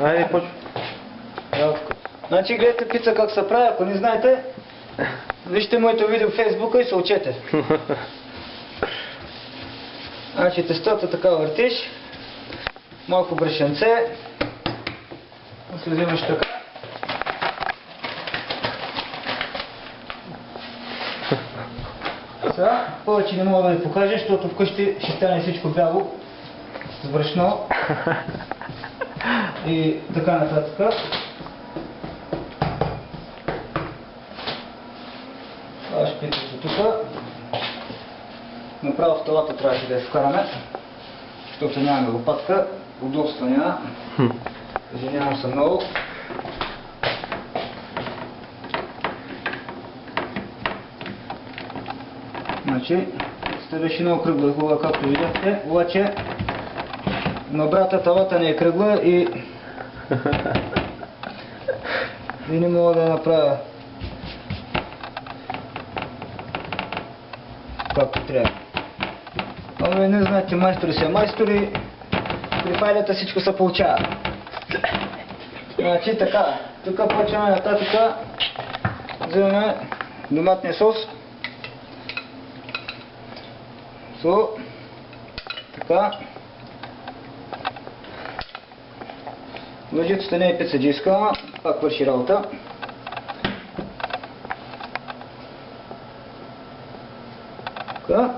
Айде, почва. Значи гледате пица как се прави, ако не знаете, вижте моето видео в Фейсбука и се учете. Значи тестото така въртиш, малко брашенце, се взимаш така. Сега, повече не мога да ви покажа, защото вкъщи ще стане всичко бяло с брашно и така нататък. Това ще питате тук. Направо в талата трябваше да я вкараме, защото нямаме лопатка, удобства няма. Извинявам се много. Значи, сте беше много кръгла хубава, както видяхте, обаче на брата талата не е кръгла и не мога да я направя както трябва. Ами не знаете, майстори са майстори, при файлята всичко се получава. Значи така, тук почваме нататък, вземаме доматния сос. Така. Лъжицата не е пицаджийска, пак върши работа. Така.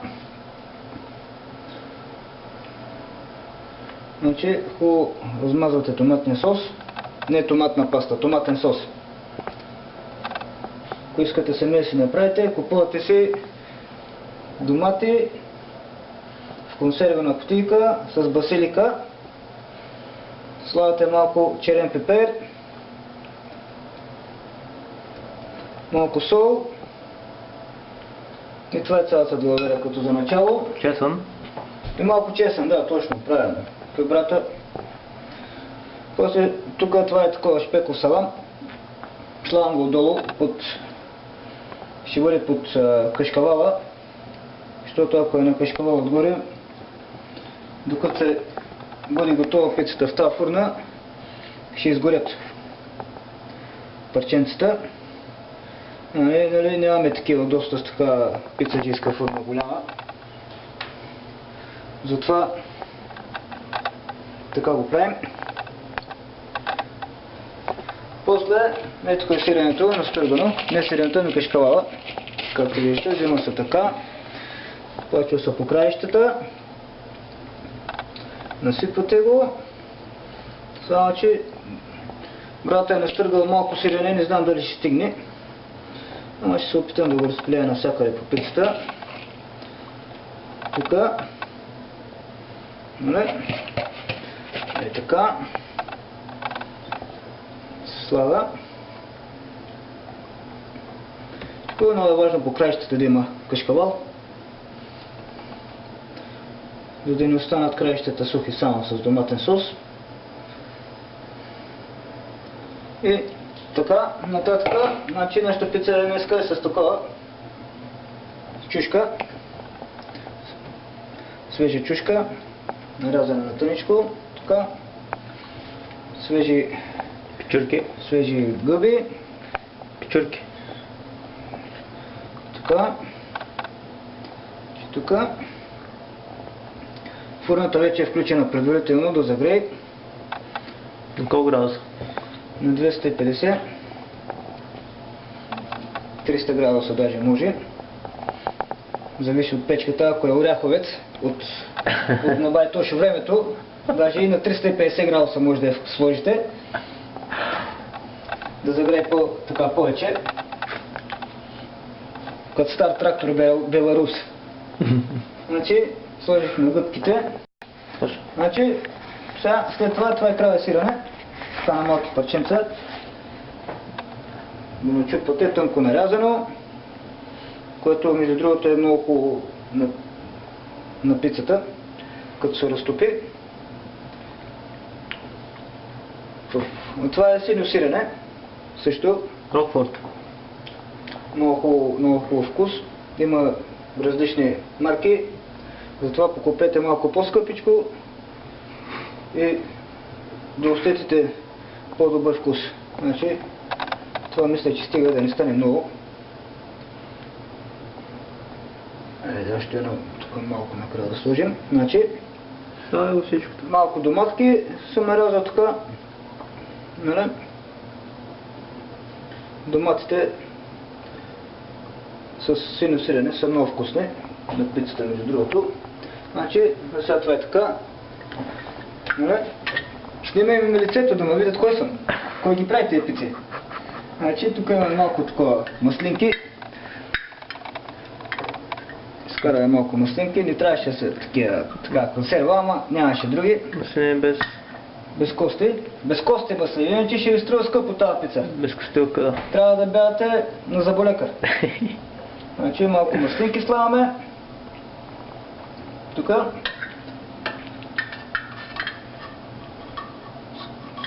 Значи хубаво размазвате томатния сос. Не томатна паста, томатен сос. Ако искате сами да си направите, купувате си домати в консервена кутийка с басилика. Слагате малко черен пипер, малко сол и това е цялата далавера като за начало. Чесън. И малко чесън, да, точно, правилно. Той брата. После тук това е такова шпеков салам. Слагам го отдолу, ще бъде под кашкавала, защото ако е на кашкавала отгоре, докато се бъде готова пицата в тази фурна, ще изгорят парченцата. Нали, нямаме такива доста с така пицаджийска фурна голяма. Затова така го правим. После, ето тук е сиренето, настъргано, не сиренето, ами кашкавала. Както виждате, взима се така, почва се по краищата, насипвате го, само че брата е настъргал малко сирене, не знам дали ще стигне, но ще се опитам да го разпилея навсякъде по пицата. Тук, е така, слага. Тук е много важно по краищата да има кашкавал, за да не останат краищата сухи само с доматен сос. И така, нататък, значи нашата пица днеска е с такова чушка, свежа чушка, нарязана на тъничко, така, свежи Пичурки. свежи гъби, Пичурки. така, тук. Фурната вече е включена предварително до загрей. На колко градуса? На 250. 300 градуса даже може. Зависи от печката, ако е оряховец, от набай точно времето, даже и на 350 градуса може да я сложите. Да загрее така повече. Като стар трактор Беларус. Значи, сложихме гъбките. Значи, сега, след това е краве сирене. Така на малки парченца. Го начупвате тънко нарязано, което между другото е много хубаво на пицата, като се разтопи. Това е синьо сирене, също. Рокфорд. Много хубав вкус. Има различни марки, затова покупете малко по-скъпичко и да усетите по-добър вкус. Значи, това мисля, че стига да не стане много. Още едно тук малко накрая да сложим. Значи, Това е всичкото. малко доматки съм нарязал тук. Нали? Доматите с сино сирене са много вкусни на пицата, между другото. Значи, сега това е така. Нали? Снимай ми лицето да ме видят кой съм. Кой ги прави тези пици. Значи, тук имаме малко такова маслинки. Изкараме малко маслинки. Не трябваше да са така консерва, ама нямаше други. Маслини Без кости. Без кости маслини, иначе ще ви струва скъпо тази пица. без костилка, да. Трябва да бягате на заболекар. Значи малко маслинки слагаме. Тук.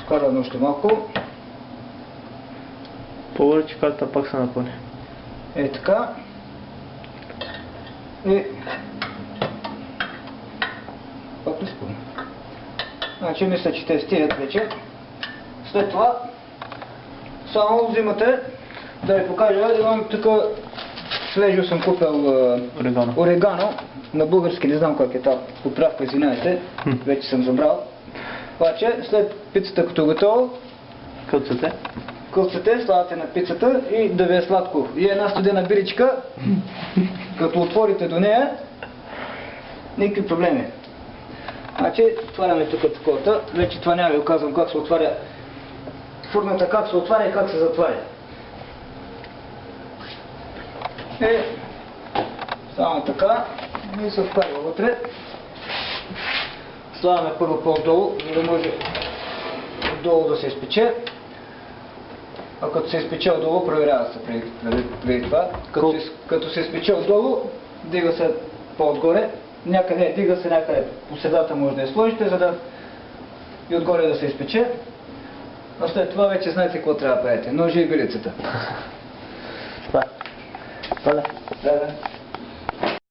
Скарваме още малко. По-добре, че карта пак се напълни. Е така. И... пак ли спомня? Значи мисля, че те стигат вече. След това само взимате, да ви покажа, имам тук свежо съм купил Орегано. орегано. На български не знам как е тази поправка, извинявайте, вече съм забрал. Обаче след пицата като готово, Кълцате. кълцате, слагате на пицата и да ви е сладко. И една студена биричка, като отворите до нея, никакви проблеми. Значи, отваряме тук таковата. Вече това няма ви казвам как се отваря фурната, как се отваря и как се затваря. Само така и се вкарва вътре. Слагаме първо по-долу, за да може отдолу да се изпече. А като се изпече отдолу, проверява се преди това. Като се изпече отдолу, дига се по-отгоре. Някъде, дига се някъде по средата може да я сложите, за да и отгоре да се изпече. А след това вече знаете какво трябва да правите. Ножи и вилицата. Това. Да.